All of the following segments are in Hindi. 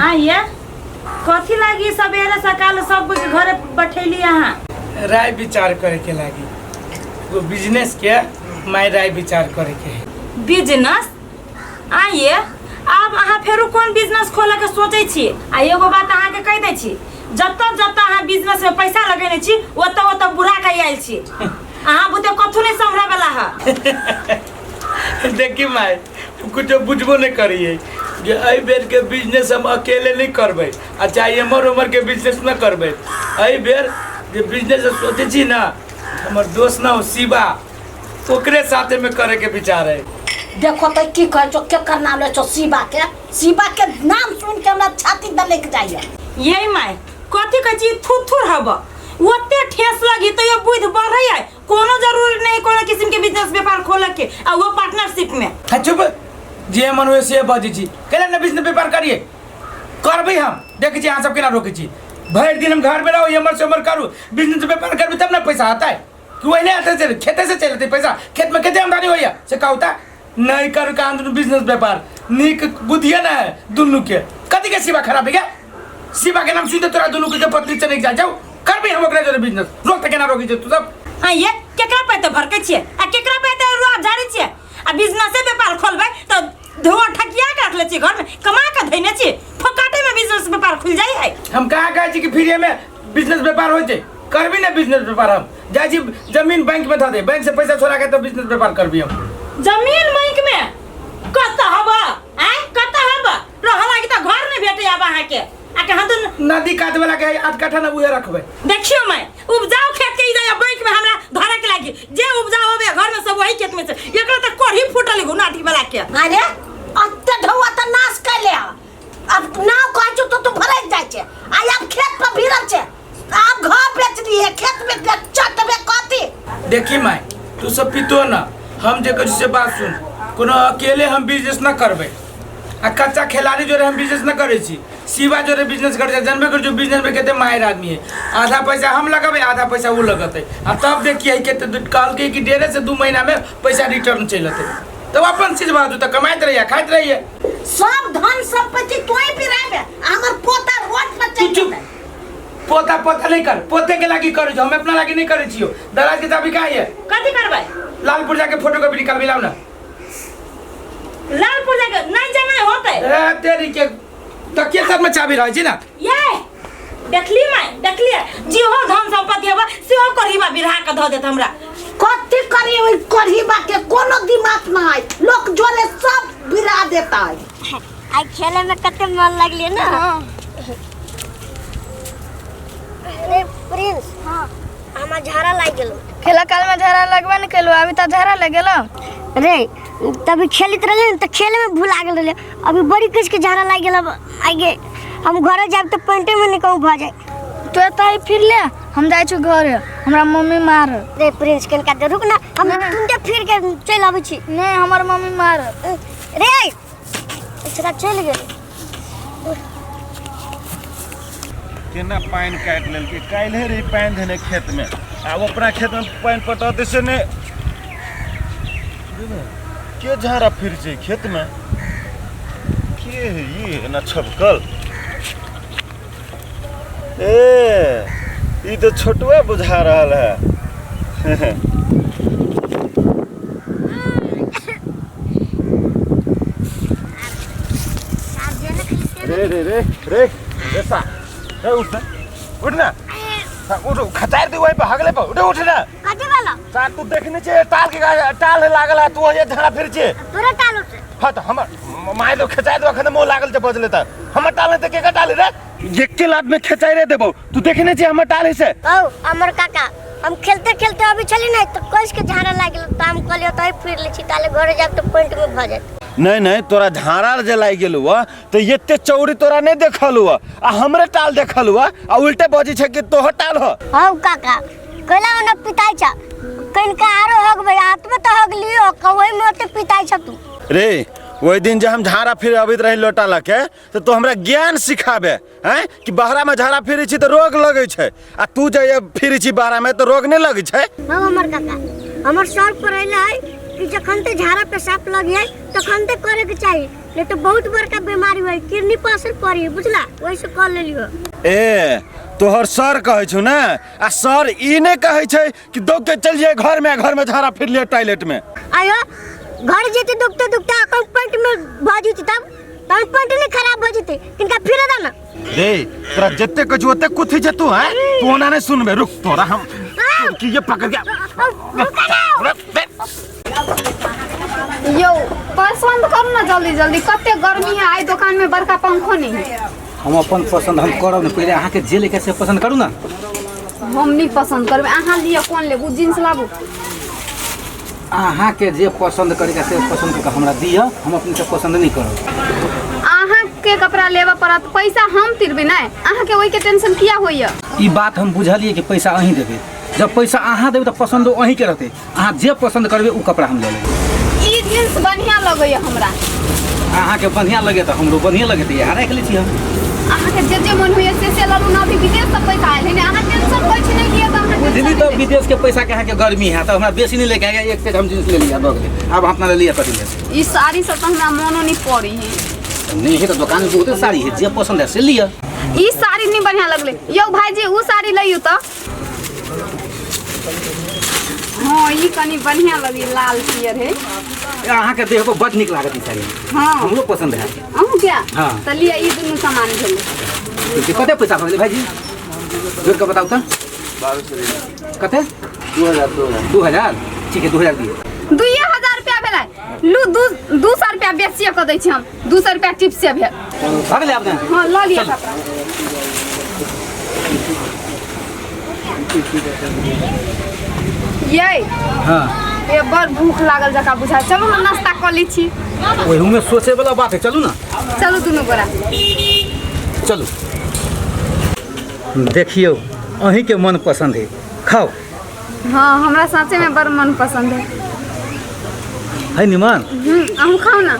आइए कथी लागी सवेरे सकाल सब घरे बैठेली यहाँ राय विचार करे के लागी वो बिजनेस के मैं राय विचार करे के है बिजनेस। आइए अब अहाँ फेरू कौन बिजनेस खोले के सोचे छी आ एगो बात अहाँ के कह दे छी जब अहाँ बिजनेस में पैसा लगेने छी ओत बुढ़ा के आयल छी अहाँ बुते कथु नहीं संभरा वाला है। देखी माय कुछ बुझबो नहीं करिए जे एहि बेर के बिजनेस हम अकेले नहीं करबे आ चाहे हमर उम्र के बिजनेस न करबे एहि बेर जे बिजनेस सोचे छी ना हमर दोस्त ना हो शिवा ओकरे साथे में करे के विचार है। देखो तो की कह जो केकर नाम ले छो शिवा के नाम सुन के हमरा छाती दले के जाइए। यही माय कथी कह छी थुथुर हब ओते ठेस लगी तो ये बुध बढ़ै है कोनो जरूरी नहीं कोनो किस्म के बिजनेस व्यापार खोले के आ वो पार्टनरशिप में। चुप जे मन होय से बाजी छी केना न बिजनेस व्यापार करिए करबे हम देखै छी अहाँ सब केना रोकै छी भर दिन हम घर में रहो हमर से हमर करू बिजनेस व्यापार करबे तब ना पैसा आता है कि वही आता है खेते से चलते पैसा खेत में खेती आमदनी होइया से कहता नहीं कर का अंदर बिजनेस व्यापार निक बुद्धिया ना है दुनु के कथी के शिवा खराब है क्या शिवा के नाम सुनते तोरा दुनु के पत्नी चले जा जाओ करबे हम ओकरा जरे बिजनेस रोक त केना रोकै छै तू सब। हां ये केकरा पे तो भरकै छियै आ केकरा पे तो रुआ झाड़ी छियै आ बिजनेस व्यापार खोलबै तो धोआ ठकिया के रख ले छी घर में कमा के धैने छी फोकाटे में बिजनेस व्यापार खुल जाई है। हम कहाँ कहै छी कि फ्री में बिजनेस व्यापार होय छै करबी ना बिजनेस व्यापार हम जाय छी जमीन बैंक में ध दे बैंक से पैसा छोड़ा के तो बिजनेस व्यापार करबी हम जमीन बैंक में कत हबा कत हबा रह लागी त घर नहीं भेटै आबा अहाँ के आ के हम तो नदी काट वाला के आध कट्ठा ना उहे रखबे। देखियो मैं उपजाऊ खेत के इधर बैंक में हमरा धरे के लागी जे उपजाऊ होबे घर में सब वही खेत में से एकरा त कोढ़ी फुटल गुनाटी वाला के अरे अत्ते ढौआ त नाश कर ले अब नाव कहै छो तो भरै जाय छै आ अब खेत पर भिरल छै अब घर बेच दिए खेत में चटबे कथी। देखी माय तू सब पितो ना हम जे कुछ से बात सुन कोनो अकेले हम बिजनेस ना करबे आ कच्चा खिलाड़ी जो हम बिजनेस ना करे छी शिवा जो बिजनेस कर जानबे कर जो बिजनेस में केते माहिर आदमी है आधा पैसा हम लगाबे आधा पैसा वो लगते आ तब देखिए केते काल के कि डेढ़ से 2 महीना में पैसा रिटर्न चलते तब अपन चीज बात तो कमाइत रहिए खाइत रहिए सब धन संपत्ति तोय भी रहबे हमर पोता रोड पर चल पोता पोता नहीं कर पोते के लागी करे हम अपना लागी नहीं करे छियो दराज के चाबी का है कथी करबै लालपुर जाके फोटो कॉपी निकाल लाओ ना लालपुर जाके नहीं जाना होते ए तेरी के तकिया सब में चाबी रह छी ना ये देखली मैं देखली जी हो धन संपत्ति होबा से हो करहीबा बिरहा के ध देत हमरा कथी करी ओइ करहीबा के कोनो दिमाग ना है लोग जोरे सब बिरा देता है। आई खेले में कते मन लागले ना अरे प्रिंस हां हमा झाड़ा लाग गेलो खेला काल में झाड़ा लगबे न केलो अभी त झाड़ा लग गेलो रे तभी खेलित रहले त खेले में भुला गेल रहले अभी बड़ी किस के झाड़ा लाग गेल आगे हम घर जाब त पेंटे में निकौ भ जाय तो ताई फिर ले हम जाय छु घर हमरा मम्मी मार रे प्रिंस कनका दे रुक ना हम तुंडे फिर के चल आबै छी नहीं हमर मम्मी मार रे अच्छा चल गेल केना पानी काट लेल के काल्हे रे पानी धने खेत में अब अपना खेत में पानी पटाते से ने के झारा फिर से खेत में के है ये ना छपकल ए ये तो छोटुआ बुझा रहा है रे रे रे रे ऐसा रे उठ ना उठ खचार दे वहीं पे हगले पे उठ ना कथि वाला साथ तू देखने छे टाल के टाल लागल है तू ये झाड़ा फिर छे तोरा टाल उठ हां तो हमर माय तो खचार दे अखन मोह लागल छे बजले त हमर टाल में के टाल रे एक लात में खचाई रे देबो तू देखने छे हमर टाल है से ओ हमर काका हम खेलते खेलते अभी चली नहीं तो कस के झाड़ा लागल त हम कहलियो त फिर ले छी ताले घर जाब तो पॉइंट में भ जात नहीं नहीं तोरा झाड़ा जे लाग गेलु तो एते चौड़ी तोरा नहीं देखलु आ हमरे टाल देखलु आ उल्टे बजी छे कि तोहर टाल हो हां काका कहला न पिताई छ कनका आरो हगबे आत्मा त हगलियो कवई में ओते पिताई छ तू रे वही दिन जब हम झाड़ा फिर अबित रही लोटा लके तो हमरा ज्ञान सिखाबे हैं कि बहरा में झाड़ा फिरी छी तो रोग लगे छे आ तू जे फिरी छी बहरा में तो रोग नहीं लगे छे। हां हमर काका हमर सर पर आइले है कि जखन ते झाड़ा पेशाब लगिए तखन ते करे के चाहिए ये तो बहुत बड़का बीमारी है, किडनी पर असर पड़ी है, बुझला, वैसे कर ले लियो। ए तोहर सर कहै छौ ना, आ सर ई नहीं कहै छै कि दौड़ के चल जाए घर में झाड़ा फिर लिया टॉयलेट में। आयो घर जेते दुखते दुखते अकाउंट में भाजी थी, तब अकाउंट नहीं खराब हो जते, किनका फिर दा ना। रे तोरा जत्ते कछु ओते कुथि जे तू हैं, तू ओना नहीं सुनबे, रुक तोरा हम कि ये पकड़ गया। यो पसंद करू ना जल्दी जल्दी, कते गर्मी है, आई दुकान में बड़का पंखो नहीं है। हम अपन पसंद हम करब ना, पहले अहाँ के जे लेके से पसंद करू ना। हम नहीं पसंद करबे, अहाँ लिए कौन लेबू, जींस लाबू। अहाँ के जे पसंद करेगा से पसंद करके हमरा दिया, हम अपने से पसंद नहीं करब। अहाँ के कपड़ा लेबा पड़त, पैसा हम तिरबे ना, अहाँ के ओई के टेंशन किया होइया। ई बात हम बुझलिए कि पैसा अहीं देबे, जब पैसा अहाँ देबे तो पसंद अहीं के रहते, अहाँ जे पसंद करबे उ कपड़ा हम ले लेबे। ई जींस बढ़िया लगैया हमरा। अहाँ के बढ़िया लगे तो हमरो बढ़िया लगे, तो यार रख लै छी हम। अहाँ के जे मन होइया से ललू ना, अभी विदेश से पैसा आइल है, अहाँ टेंशन कोई छी नहीं किया, तो अहाँ दीदी तो विदेश के पैसा के अहाँ के गर्मी है, तो हमरा बेसी नहीं लेके आएगा, एक सेट हम जींस ले लिया दो गले, अब अपना ले लिया कथी ले। ई साड़ी सब तो हमरा मनो नहीं पड़ी है। नहीं है तो दुकान में बहुते साड़ी है, जे पसंद है से लिया। ई साड़ी नहीं बढ़िया लगले। यो भाईजी ऊ साड़ी लइयो तो। हाँ ई कनी बढ़िया लगी, लाल पियर है। अहाँ के देह को बड़ निक लागत ई साड़ी। हाँ हमरो पसंद है। अहू क्या? हाँ। तो लिया ई दुनू सामान भेले। तो कते पैसा भरले भाईजी, जोड़ के बताओ तो। 1200 कते? 2000। ठीक है 2000 दिए। 2000 रुपया भेलै। लू 200 रुपया बेचिए क दै छी हम, 200 रुपया टिप से भेल। भागले आपने? हाँ ल लिया कपड़ा। ये हाँ ये बड़ भूख लागल जका बुझा, चलू ना नाश्ता कर ली छी। वही में सोचे वाला बात है, चलू ना। चलू दुनू गोरा। चलू देखियो अहीं के मन पसंद है, खाओ। हाँ हमरा साथे में बड़ मन पसंद है निमान। अहू खाओ ना,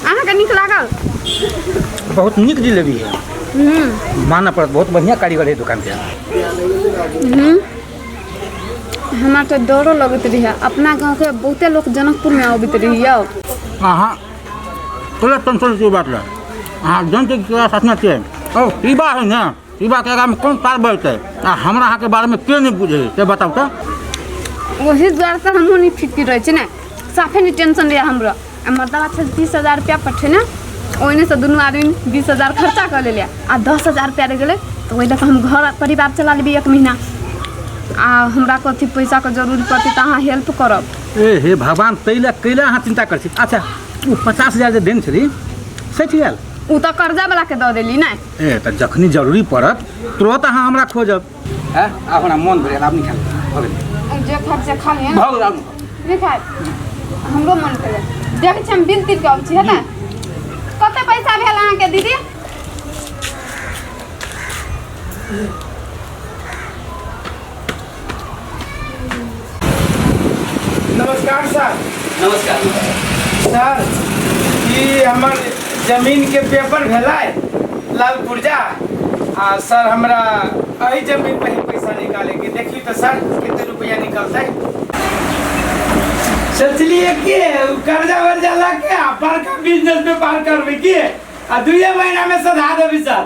अहाँ के नीक लागल? बहुत नीक जिलेबी है, मानना पड़त, बहुत बढ़िया कारीगर है दुकान के। हमरा तो डरो लगत रही, अपना गांव के बहुते लोग जनकपुर में आबित रही। हाँ थोड़ा टेंशन की बात है, हाँ जनते के साथ में के ओ ई बात है ना, ई बात के में कौन पार बैठते आ हमरा अहाँ के बारे में क्यों नहीं बुझे से बताओ तो। वही द्वारा से हमहूँ नहीं फिक्र रहे छे ना, साफे नहीं टेंशन रहे हमरा। मर्दवा से 30,000 रुपया पठे ना, ओने से दुनू आदमी 20,000 खर्चा कर ले, आ 10,000 रुपया रह गए, तो वही हम घर परिवार चला लेबी 1 महीना। आ हमरा कथी पैसा के जरूरी पड़ती तो अहाँ हेल्प करब। ए हे भगवान तैला कैला अहाँ चिंता कर छी। अच्छा वो 50,000 जे देन छली सही गेल, उ तो कर्जा वाला के दे देली ना। ए त जखनी जरूरी पड़त तुरंत अहाँ हमरा खोजब। हैं अब हमरा मन भरे आब नहीं खाल हो गेल, जे खर्चा खा ले भाग आब नहीं खाए, हमरो मन करे देख छी हम बिल तिर के आब छी है ना। कते पैसा भेल अहाँ के दीदी? नमस्कार सर। नमस्कार सर ई हमर जमीन के पेपर भेलै लाल पुर्जा, आ सर हमरा अही जमीन पे ही पैसा निकाले के, देखिए तो सर कितने रुपया निकलते। सोचलिए कि कर्जा वर्जा ला के पार का बिजनेस में पार करबे की, आ 2 महीना में सधा देबी सर।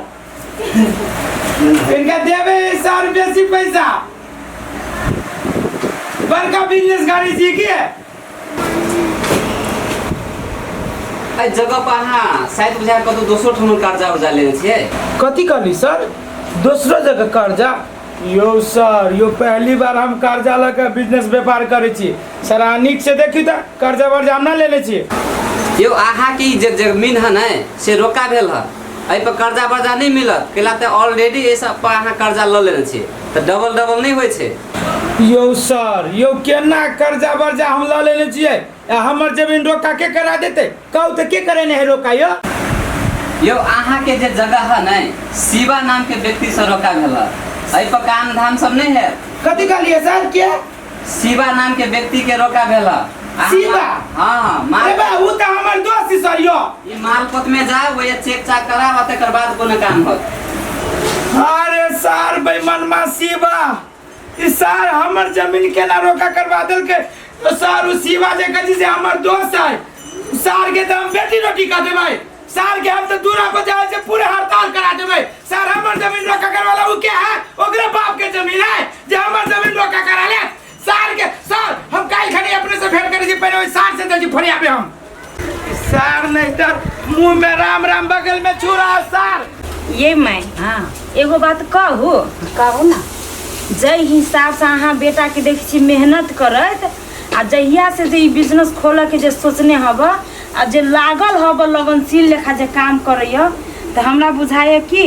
इनका देबे सर बेसी पैसा, बड़का बिजनेस करै छी की। एहि जगह पर अहाँ शायद बुझा कतौ दोसरो ठाम कर्जा उर्जा लेने छियै। कथी कहली सर, दूसरो जगह कर्जा? यो सर यो पहली बार हम कर्जा लऽ बिजनेस व्यापार करै छी सर, अहाँ नीक से देखी तऽ कर्जा वर्जा हम ना लेने छी। यो अहाँ की जे जमीन है ना से रोका भेल है, एहि पर कर्जा वर्जा नहीं मिलत, कैला तऽ ऑलरेडी एहि सब पर अहाँ कर्जा लऽ लेने छियै, तऽ डबल नहीं होइ छै। यो सर यो केना कर्जा वर्जा हम लऽ लेने छियै, हमर जमीन रोका के करा देते, कहू तऽ के करे है रोका यो। यो अहाँ के जे जगह है ना शिवा नाम के व्यक्ति से रोका भेल है, एहि पर काम धाम सब नहीं है। कथी कहलिए सर के? शिवा नाम के व्यक्ति के रोका भेल है। शिवा? हाँ अरे बा उ तऽ हमर दोस्त सर यो। ई मालपोत में जाओ वो चेक चाक करावा, तकर बाद कोनो काम होत। अरे सर बेईमानमा शिवा, ई सर हमर जमीन केना रोका करवा देलके। सर उ शिवा जे कथी से हमर दोस्त है, सार के तो हम बेटी रोटी का देबै सार के हम तो दूरा पर जाए से पूरे हड़ताल करा देबै सर हमर जमीन रोका करे वाला वो क्या है ओकरे बाप के जमीन है जे हमर जमीन रोका करा ले सार के सर हम काल खनी अपने से भेंट करे छी पहले सार से दे फरियाबे हम सार नहीं तो मुंह में राम राम बगल में छुरा सार ये मैं हाँ एगो बात कहू कहू ना जय हिसाब से अहाँ बेटा के देख छी मेहनत करत आ जहिया से जे बिजनेस खोले के जे सोचने हब आ जे लागल हब लगनशील लेखा जे काम करैय तो हमरा बुझाय कि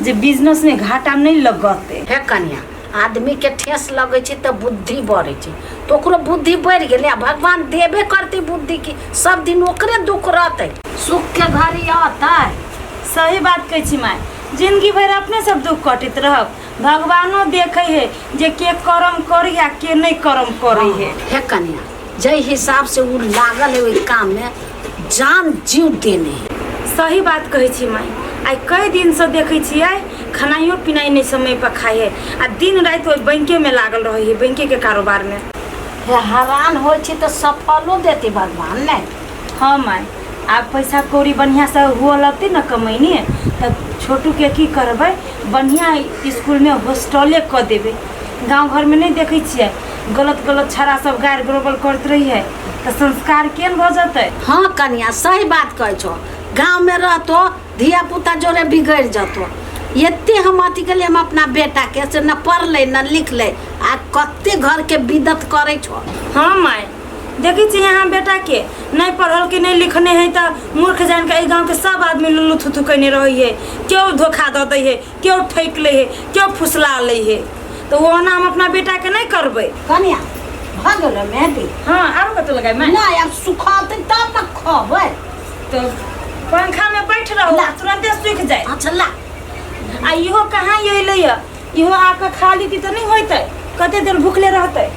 जे बिजनेस में घाटा नहीं लगते हे कन्या आदमी के ठेस लगे छै तो बुद्धि बढ़े छै तो ओकरो बुद्धि बढ़ गेले आ भगवान देबे करते बुद्धि की सब दिन ओकरे दुख रहते सुख के घड़ी आता सही बात कहै छी माय जिंदगी भर अपने सब दुख कटित रहब भगवानो देखे है जे के कर्म करी आ के नहीं कर्म करी है हे कन्या जय हिसाब से वो लागल है ओइ काम में जान जीव देने है सही बात कहै छी माय आई कई दिन से देखे छियै खानाइयो पिनाई नहीं समय पर खाई है आ दिन रात ओइ बैंके में लागल रही है बैंके के कारोबार में हे हैरान हो छै तो सफलो देते भगवान ने हाँ माय आप पैसा कौड़ी बढ़िया से हुआ लगती न कमैनी तो छोटू के की करबै बढ़िया स्कूल में हॉस्टले क देबै गांव घर में नहीं देखे छियै गलत गलत छड़ा सब गारि गरोबल करते रही है तो संस्कार केन भ जतै हाँ कन्या सही बात कहे छो गाँव में रहतो धिया पुता जोरे बिगड़ जतो एते हम अथी के लिए हम अपना बेटा के से न पढ़ ले न लिख ले आ कते घर के बिदत करे छो हाँ माय देखी छी यहाँ बेटा के नहीं पढ़ल के नहीं लिखने है तो मूर्ख जान के गाँव के सब आदमी लुल्लू थुथु कहने रही है क्यों धोखा दे दै है क्यों ठैक ले है क्यों फुसला ले है तो वो ना हम अपना बेटा के नहीं करबै कन्या भ गेलो मेहंदी हाँ आरो कत लगाई मैं नहीं अब सुखाते तब न खबै तो पंखा में बैठ रहो तुरंते सूख जाए अच्छा ला आ इहो कहाँ ये ले इहो आके खा ली तो नहीं होते कते देर भूखले रहते